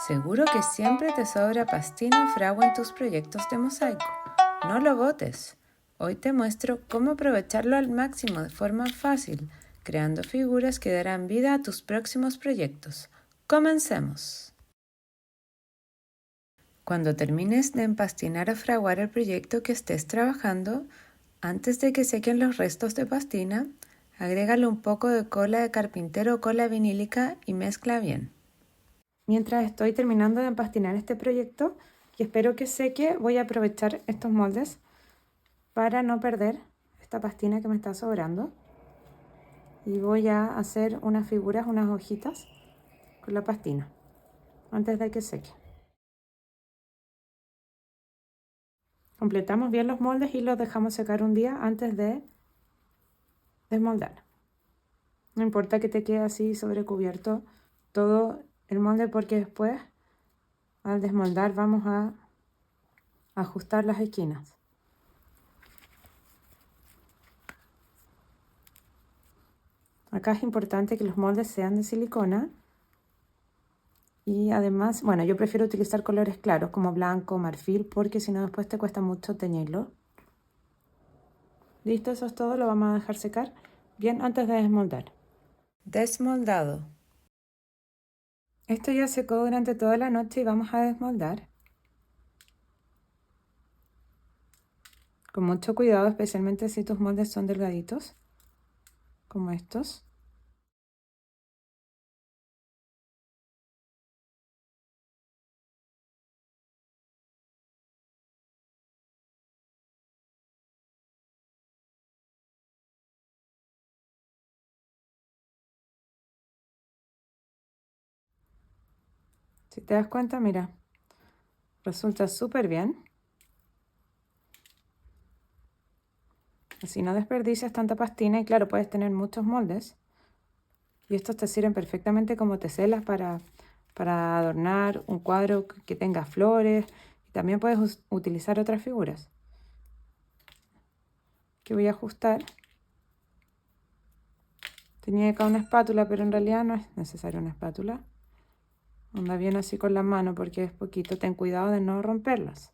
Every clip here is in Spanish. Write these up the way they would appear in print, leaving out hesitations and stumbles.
Seguro que siempre te sobra pastina o fragua en tus proyectos de mosaico. No lo botes. Hoy te muestro cómo aprovecharlo al máximo de forma fácil, creando figuras que darán vida a tus próximos proyectos. ¡Comencemos! Cuando termines de empastinar o fraguar el proyecto que estés trabajando, antes de que sequen los restos de pastina, agrégale un poco de cola de carpintero o cola vinílica y mezcla bien. Mientras estoy terminando de empastinar este proyecto y espero que seque, voy a aprovechar estos moldes para no perder esta pastina que me está sobrando. Y voy a hacer unas figuras, unas hojitas con la pastina antes de que seque. Completamos bien los moldes y los dejamos secar un día antes de desmoldar. No importa que te quede así sobrecubierto todo el molde porque después al desmoldar vamos a ajustar las esquinas. Acá es importante que los moldes sean de silicona y además, bueno, yo prefiero utilizar colores claros como blanco, marfil, porque si no después te cuesta mucho teñirlo. Listo, eso es todo, lo vamos a dejar secar bien antes de desmoldar. Desmoldado. Esto ya secó durante toda la noche y vamos a desmoldar. Con mucho cuidado, especialmente si tus moldes son delgaditos, como estos. Si te das cuenta, mira, resulta súper bien. Así no desperdicias tanta pastina y claro, puedes tener muchos moldes. Y estos te sirven perfectamente como teselas para adornar un cuadro que tenga flores. Y también puedes utilizar otras figuras. Que voy a ajustar. Tenía acá una espátula, pero en realidad no es necesaria una espátula. Anda bien así con la mano porque es poquito. Ten cuidado de no romperlas.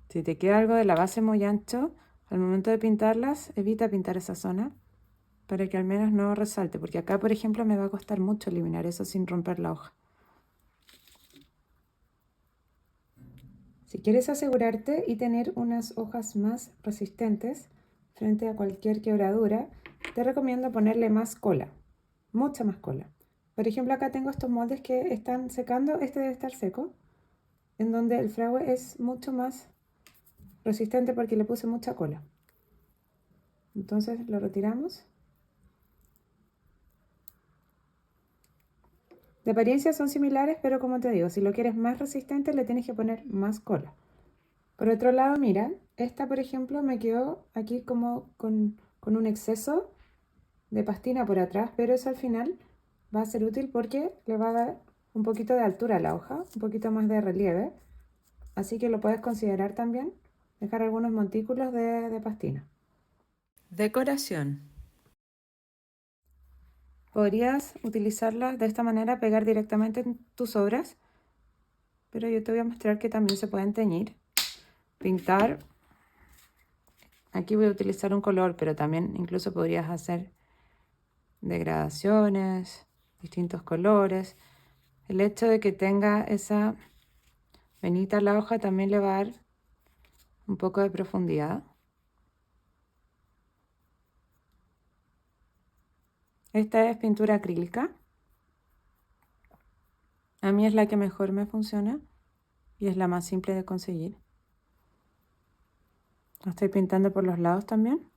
Si te queda algo de la base muy ancho, al momento de pintarlas, evita pintar esa zona para que al menos no resalte, porque acá, por ejemplo, me va a costar mucho eliminar eso sin romper la hoja. Si quieres asegurarte y tener unas hojas más resistentes frente a cualquier quebradura, te recomiendo ponerle más cola, mucha más cola. Por ejemplo, acá tengo estos moldes que están secando, este debe estar seco, en donde el fragua es mucho más resistente porque le puse mucha cola. Entonces lo retiramos. De apariencia son similares, pero como te digo, si lo quieres más resistente le tienes que poner más cola. Por otro lado, mira, esta por ejemplo me quedó aquí como con un exceso de pastina por atrás, pero eso al final va a ser útil porque le va a dar un poquito de altura a la hoja, un poquito más de relieve. Así que lo puedes considerar también, dejar algunos montículos de pastina. Decoración. Podrías utilizarla de esta manera, pegar directamente en tus obras, pero yo te voy a mostrar que también se pueden teñir, pintar. Aquí voy a utilizar un color, pero también incluso podrías hacer degradaciones, distintos colores. El hecho de que tenga esa venita a la hoja también le va a dar un poco de profundidad. Esta es pintura acrílica. A mí es la que mejor me funciona y es la más simple de conseguir. La estoy pintando por los lados también.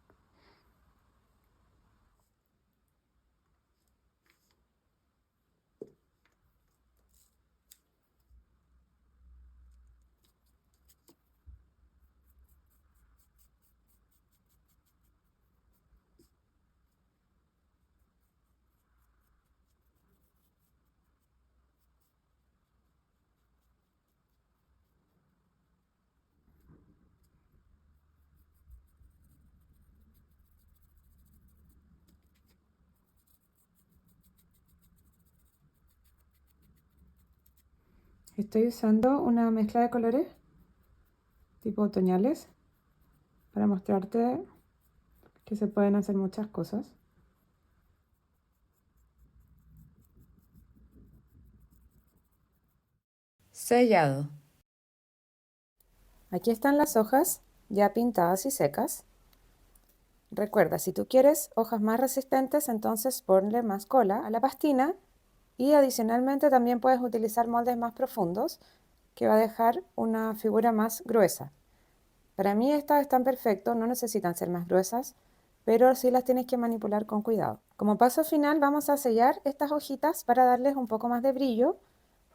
Estoy usando una mezcla de colores tipo otoñales para mostrarte que se pueden hacer muchas cosas. Sellado. Aquí están las hojas ya pintadas y secas. Recuerda, si tú quieres hojas más resistentes, entonces ponle más cola a la pastina y adicionalmente también puedes utilizar moldes más profundos que va a dejar una figura más gruesa. Para mí estas están perfectos, no necesitan ser más gruesas, pero sí las tienes que manipular con cuidado. Como paso final vamos a sellar estas hojitas para darles un poco más de brillo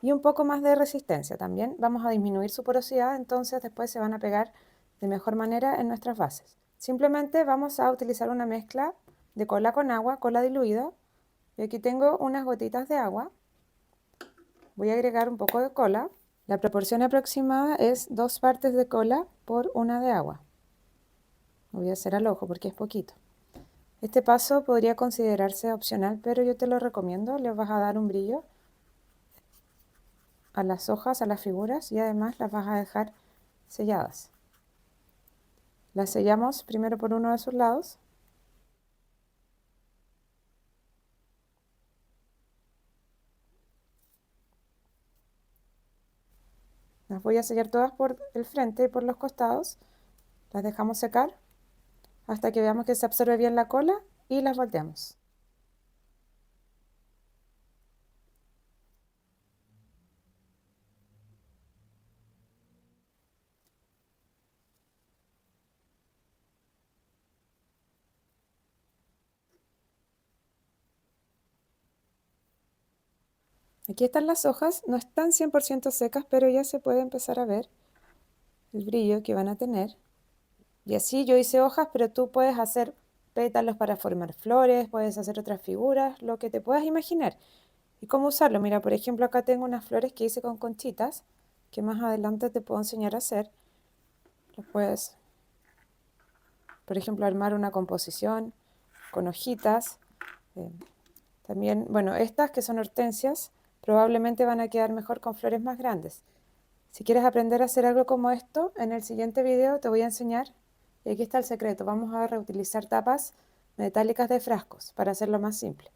y un poco más de resistencia también. Vamos a disminuir su porosidad, entonces después se van a pegar de mejor manera en nuestras bases. Simplemente vamos a utilizar una mezcla de cola con agua, cola diluida. Y aquí tengo unas gotitas de agua. Voy a agregar un poco de cola. La proporción aproximada es 2 partes de cola por 1 de agua. Lo voy a hacer al ojo porque es poquito. Este paso podría considerarse opcional, pero yo te lo recomiendo. Les vas a dar un brillo a las hojas, a las figuras y además las vas a dejar selladas. Las sellamos primero por uno de sus lados. Las voy a sellar todas por el frente y por los costados. Las dejamos secar hasta que veamos que se absorbe bien la cola y las volteamos. Aquí están las hojas, no están 100% secas, pero ya se puede empezar a ver el brillo que van a tener. Y así yo hice hojas, pero tú puedes hacer pétalos para formar flores, puedes hacer otras figuras, lo que te puedas imaginar. ¿Y cómo usarlo? Mira, por ejemplo, acá tengo unas flores que hice con conchitas, que más adelante te puedo enseñar a hacer. Los puedes, por ejemplo, armar una composición con hojitas. Eh, También, bueno, estas que son hortensias, probablemente van a quedar mejor con flores más grandes. Si quieres aprender a hacer algo como esto, en el siguiente video te voy a enseñar. Y aquí está el secreto. Vamos a reutilizar tapas metálicas de frascos para hacerlo más simple.